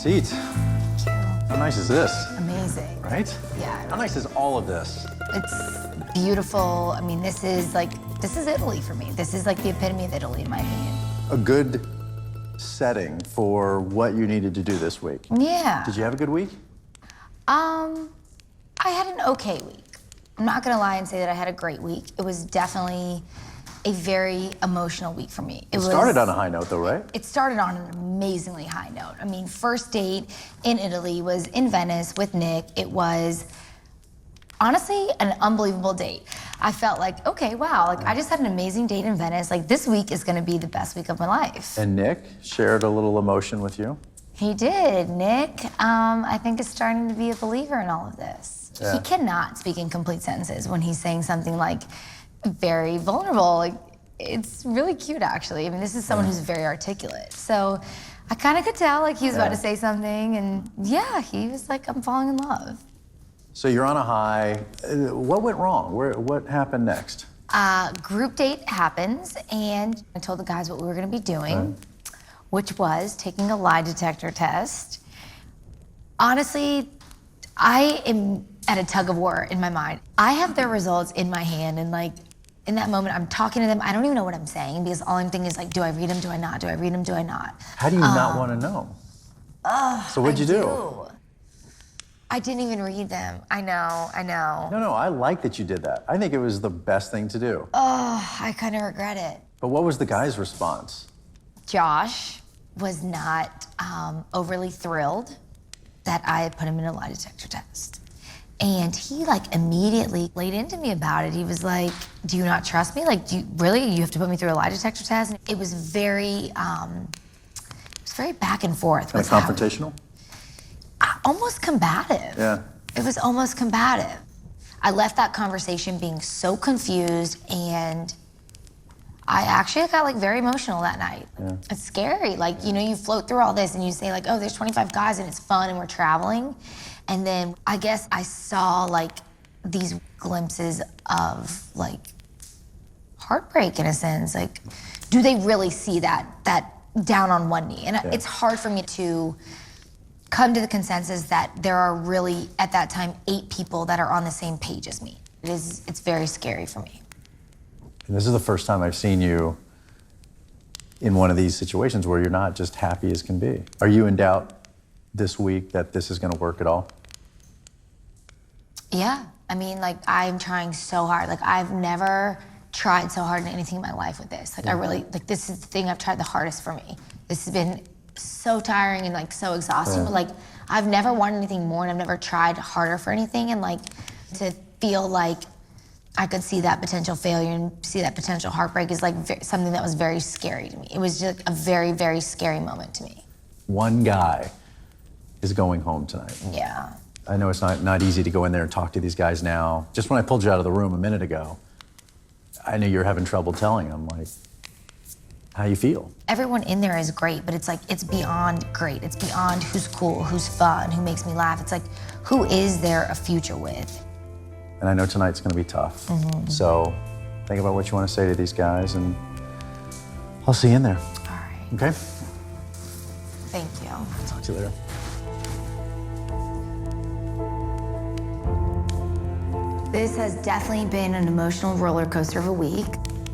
seat. Thank you. How nice is this? Amazing. Right? Yeah. How nice is all of this? It's beautiful. I mean, this is Italy for me. This is like the epitome of Italy, in my opinion. A good setting for what you needed to do this week. Yeah. Did you have a good week? I had an okay week. I'm not gonna lie and say that I had a great week. It was definitely a very emotional week for me. It started on a high note though, right? It started on an amazingly high note. I mean, first date in Italy was in Venice with Nick. It was honestly an unbelievable date. I felt like, okay, wow, like I just had an amazing date in Venice. Like this week is gonna be the best week of my life. And Nick shared a little emotion with you. He did. Nick, I think, is starting to be a believer in all of this. Yeah. He cannot speak in complete sentences when he's saying something like very vulnerable. Like, it's really cute, actually. I mean, this is someone who's very articulate. So I kind of could tell like he was about to say something, and yeah, he was like, I'm falling in love. So you're on a high. What went wrong? What happened next? Group date happens, and I told the guys what we were gonna be doing, which was taking a lie detector test. Honestly, I am at a tug of war in my mind. I have their results in my hand, and like, in that moment, I'm talking to them. I don't even know what I'm saying because all I'm thinking is like, do I read them? Do I not? Do I read them? Do I not? How do you not want to know? So what'd you do? I didn't even read them. I know. No, I like that you did that. I think it was the best thing to do. Oh, I kind of regret it. But what was the guy's response? Josh was not overly thrilled that I had put him in a lie detector test. And he like immediately laid into me about it. He was like, do you not trust me? Like, you have to put me through a lie detector test? And it was very back and forth. Kind of confrontational? Almost combative. Yeah. It was almost combative. I left that conversation being so confused, and I actually got like very emotional that night. Yeah. It's scary. Like, you know, you float through all this and you say like, oh, there's 25 guys and it's fun and we're traveling. And then I guess I saw like these glimpses of like heartbreak in a sense. Like, do they really see that down on one knee? And it's hard for me to come to the consensus that there are really, at that time, 8 people that are on the same page as me. It's very scary for me. And this is the first time I've seen you in one of these situations where you're not just happy as can be. Are you in doubt this week that this is gonna work at all? Yeah, I mean, like, I'm trying so hard. Like, I've never tried so hard in anything in my life with this. Like, I really, like, this is the thing I've tried the hardest for me. This has been so tiring and like so exhausting, but like, I've never wanted anything more and I've never tried harder for anything, and like, to feel like I could see that potential failure and see that potential heartbreak is like something that was very scary to me. It was just a very, very scary moment to me. One guy is going home tonight. Yeah. I know it's not easy to go in there and talk to these guys now. Just when I pulled you out of the room a minute ago, I knew you were having trouble telling them, like, how you feel. Everyone in there is great, but it's like, it's beyond great. It's beyond who's cool, who's fun, who makes me laugh. It's like, who is there a future with? And I know tonight's gonna be tough. So think about what you want to say to these guys, and I'll see you in there. All right. Okay? Thank you. Talk to you later. This has definitely been an emotional roller coaster of a week,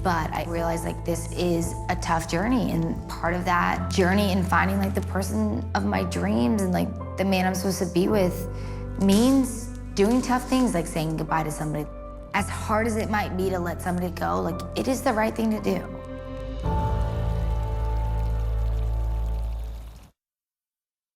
but I realized like this is a tough journey, and part of that journey in finding like the person of my dreams and like the man I'm supposed to be with means doing tough things like saying goodbye to somebody. As hard as it might be to let somebody go, like it is the right thing to do.